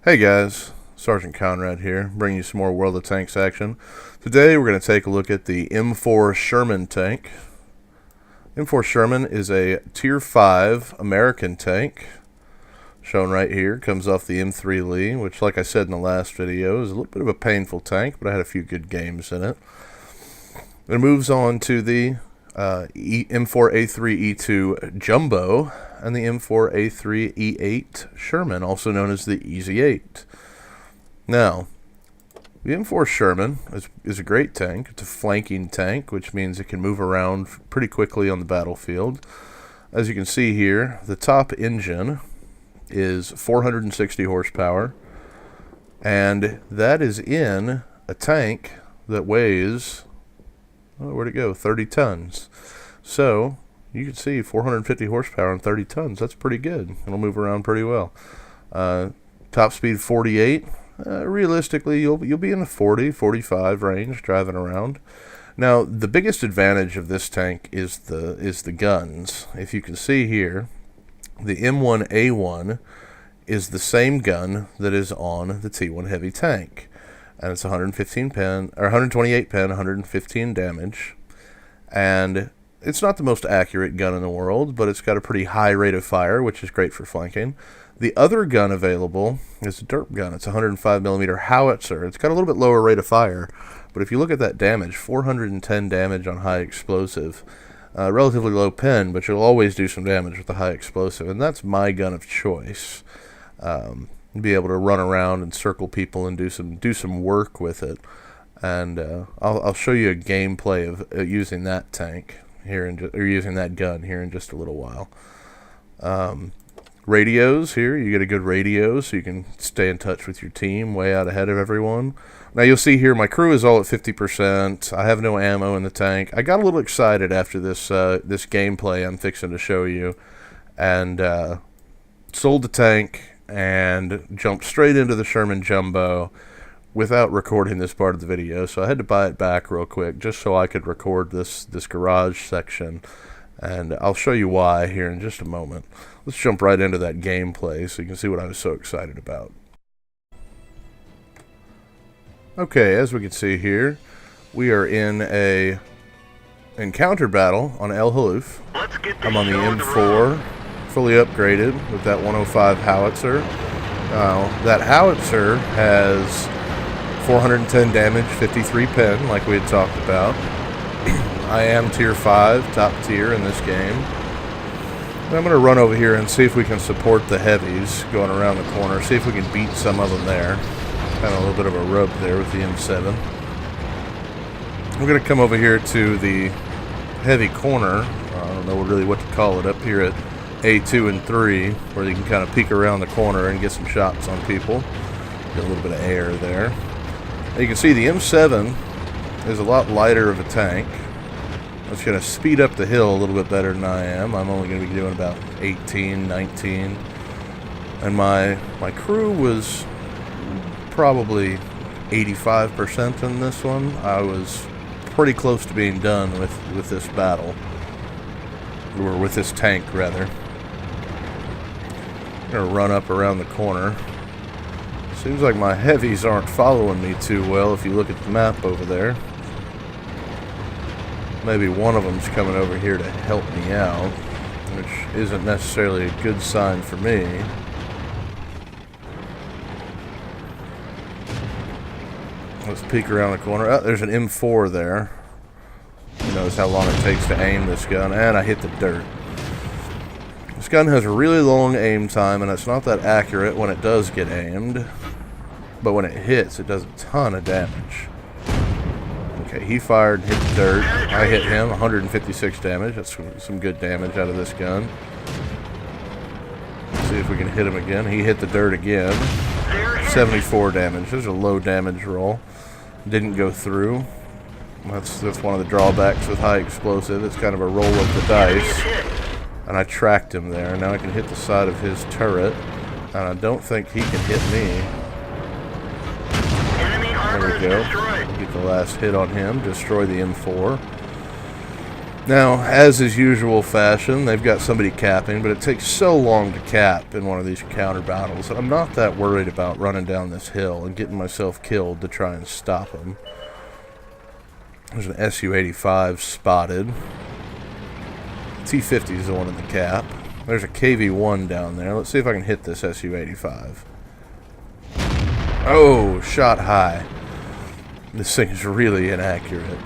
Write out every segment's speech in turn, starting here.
Hey guys, Sergeant Conrad here, bringing you some more World of Tanks action. Today we're going to take a look at the M4 Sherman tank. M4 Sherman is a Tier 5 American tank, shown right here. Comes off the M3 Lee, which, like I said in the last video, is a little bit of a painful tank, but I had a few good games in it. It moves on to the M4A3E2 Jumbo and the M4A3E8 Sherman, also known as the Easy 8. Now, the M4 Sherman is a great tank. It's a flanking tank, which means it can move around pretty quickly on the battlefield. As you can see here, the top engine is 460 horsepower, and that is in a tank that weighs, where'd it go? 30 tons. So you can see 450 horsepower and 30 tons. That's pretty good. It'll move around pretty well. Top speed 48. Realistically, you'll be in the 40, 45 range driving around. Now, the biggest advantage of this tank is the guns. If you can see here, the M1A1 is the same gun that is on the T1 heavy tank, and it's 115 pen or 128 pen, 115 damage, and it's not the most accurate gun in the world, but it's got a pretty high rate of fire, which is great for flanking. The other gun available is a derp gun. It's a 105mm howitzer. It's got a little bit lower rate of fire, but if you look at that damage, 410 damage on high explosive. Relatively low pen, but you'll always do some damage with the high explosive, and that's my gun of choice. Be able to run around and circle people and do some work with it. And I'll show you a gameplay of using that tank here using that gun here in just a little while. Radios here, you get a good radio so you can stay in touch with your team way out ahead of everyone. Now you'll see here my crew is all at 50%. I have no ammo in the tank. I got a little excited after this gameplay I'm fixing to show you, and sold the tank and jumped straight into the Sherman Jumbo without recording this part of the video. So I had to buy it back real quick just so I could record this garage section, and I'll show you why here in just a moment. Let's jump right into that gameplay so you can see what I was so excited about. Okay, as we can see here, we are in a encounter battle on El Haluf. I'm on the M4, fully upgraded with that 105 howitzer. That howitzer has 410 damage, 53 pen, like we had talked about. I am Tier 5, top tier in this game. I'm going to run over here and see if we can support the heavies going around the corner, see if we can beat some of them there. Kind of a little bit of a rub there with the M7. We're going to come over here to the heavy corner. I don't know really what to call it, up here at A2 and 3, where you can kind of peek around the corner and get some shots on people. Get a little bit of air there. Now you can see the M7 is a lot lighter of a tank. It's going to speed up the hill a little bit better than I am. I'm only going to be doing about 18, 19. And my crew was probably 85% in this one. I was pretty close to being done with this battle. Or with this tank, rather. I'm going to run up around the corner. Seems like my heavies aren't following me too well if you look at the map over there. Maybe one of them's coming over here to help me out, which isn't necessarily a good sign for me. Let's peek around the corner. Oh, there's an M4 there. You notice how long it takes to aim this gun, and I hit the dirt. This gun has a really long aim time, and it's not that accurate when it does get aimed, but when it hits, it does a ton of damage. Okay, he fired and hit the dirt. I hit him, 156 damage. That's some good damage out of this gun. Let's see if we can hit him again. He hit the dirt again. 74 damage. There's a low damage roll. Didn't go through. That's one of the drawbacks with high explosive. It's kind of a roll of the dice. And I tracked him there. Now I can hit the side of his turret. And I don't think he can hit me. There we go. Get the last hit on him. Destroy the M4. Now, as is usual fashion, they've got somebody capping, but it takes so long to cap in one of these counter battles that I'm not that worried about running down this hill and getting myself killed to try and stop them. There's an Su-85 spotted. T-50 is the one in the cap. There's a KV-1 down there. Let's see if I can hit this Su-85. Oh, shot high. This thing is really inaccurate.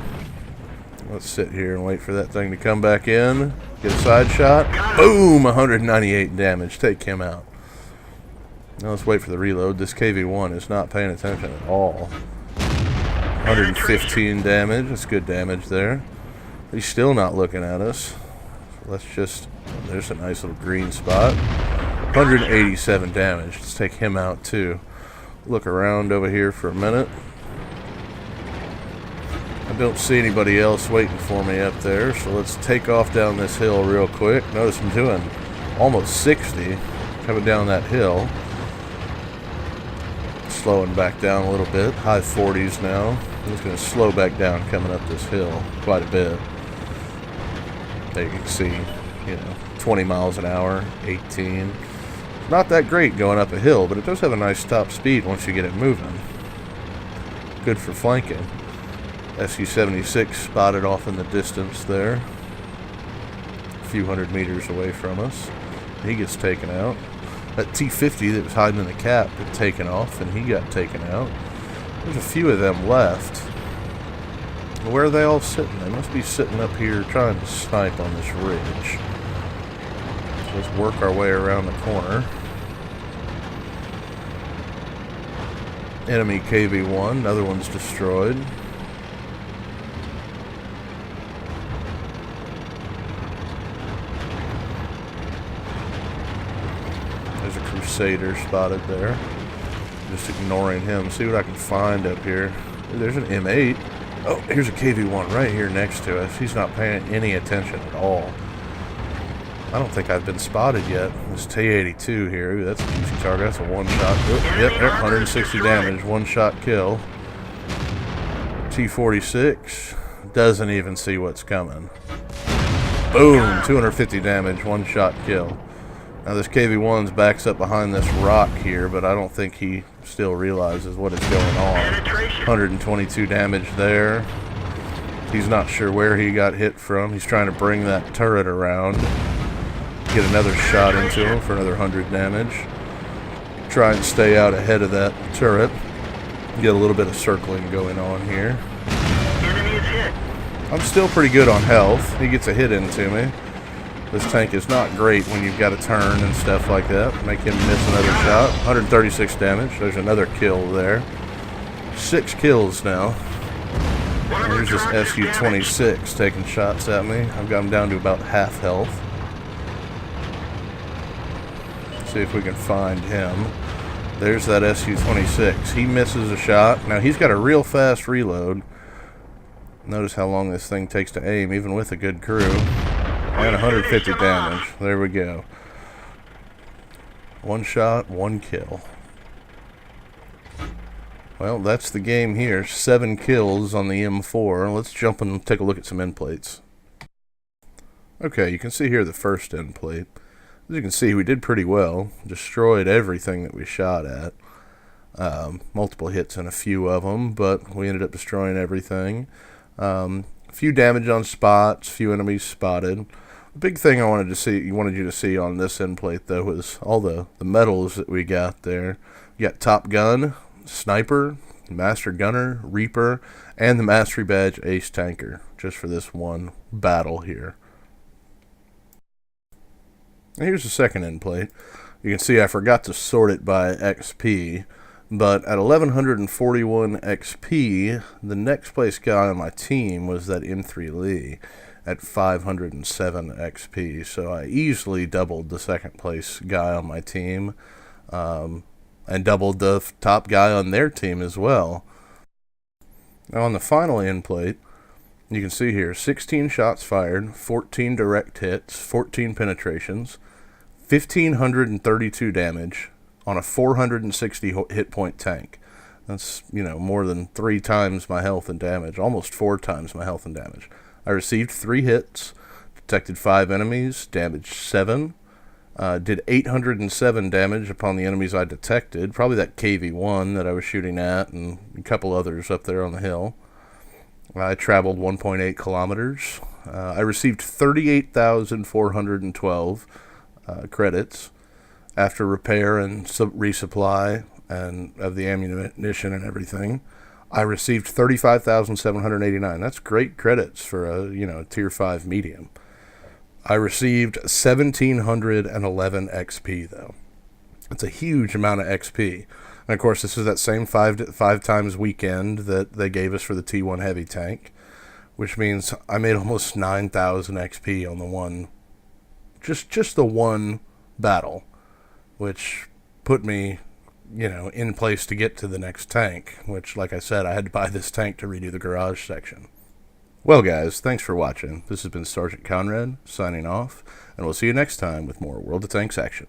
Let's sit here and wait for that thing to come back in. Get a side shot. Boom! 198 damage. Take him out. Now let's wait for the reload. This KV-1 is not paying attention at all. 115 damage. That's good damage there. He's still not looking at us. Let's just... There's a nice little green spot. 187 damage. Let's take him out too. Look around over here for a minute. I don't see anybody else waiting for me up there, so let's take off down this hill real quick. Notice I'm doing almost 60 coming down that hill. Slowing back down a little bit. High 40s now. I'm just going to slow back down coming up this hill quite a bit. There you can see, 20 miles an hour, 18. Not that great going up a hill, but it does have a nice top speed once you get it moving. Good for flanking. Su-76 spotted off in the distance there. A few hundred meters away from us. He gets taken out. That T-50 that was hiding in the cap got taken off, and he got taken out. There's a few of them left. Where are they all sitting? They must be sitting up here trying to snipe on this ridge. So let's work our way around the corner. Enemy KV-1. Another one's destroyed. There's a Crusader spotted there. Just ignoring him. See what I can find up here. There's an M8. Oh, here's a KV-1 right here next to us. He's not paying any attention at all. I don't think I've been spotted yet. This T-82 here. Ooh, that's a juicy target. That's a one-shot. Oh, yep, 160 damage. One-shot kill. T-46 doesn't even see what's coming. Boom! 250 damage. One-shot kill. Now this KV-1's backs up behind this rock here, but I don't think he still realizes what is going on. 122 damage there. He's not sure where he got hit from. He's trying to bring that turret around. Get another shot into him for another 100 damage. Try and stay out ahead of that turret. Get a little bit of circling going on here. I'm still pretty good on health. He gets a hit into me. This tank is not great when you've got to turn and stuff like that. Make him miss another shot. 136 damage. There's another kill there. 6 kills now. And here's this Su-26 taking shots at me. I've got him down to about half health. See if we can find him. There's that Su-26. He misses a shot. Now he's got a real fast reload. Notice how long this thing takes to aim, even with a good crew. And 150 damage. There we go. One shot, one kill. Well, that's the game here. 7 kills on the M4. Let's jump and take a look at some end plates. Okay, you can see here the first end plate. As you can see, we did pretty well. Destroyed everything that we shot at. Multiple hits in a few of them, but we ended up destroying everything. A few damage on spots, few enemies spotted. The big thing I wanted you to see on this end plate, though, was all the medals that we got there. We got Top Gun, Sniper, Master Gunner, Reaper, and the Mastery Badge Ace Tanker, just for this one battle here. And here's the second end plate. You can see I forgot to sort it by XP, but at 1141 XP, the next place guy on my team was that M3 Lee at 507 XP, so I easily doubled the second place guy on my team, and doubled the top guy on their team as well. Now on the final end plate, you can see here 16 shots fired, 14 direct hits, 14 penetrations, 1,532 damage on a 460 hit point tank. That's, more than 3 times my health and damage, almost 4 times my health and damage. I received 3 hits, detected 5 enemies, damaged 7, did 807 damage upon the enemies I detected, probably that KV-1 that I was shooting at, and a couple others up there on the hill. I traveled 1.8 kilometers. I received 38,412 credits after repair and resupply and of the ammunition and everything. I received 35,789. That's great credits for a tier 5 medium. I received 1,711 XP though. It's a huge amount of XP. And of course, this is that same five times weekend that they gave us for the T1 heavy tank, which means I made almost 9,000 XP on the one, just the one battle, which put me, in place to get to the next tank, which, like I said, I had to buy this tank to redo the garage section. Well, guys, thanks for watching. This has been Sergeant Conrad, signing off, and we'll see you next time with more World of Tanks action.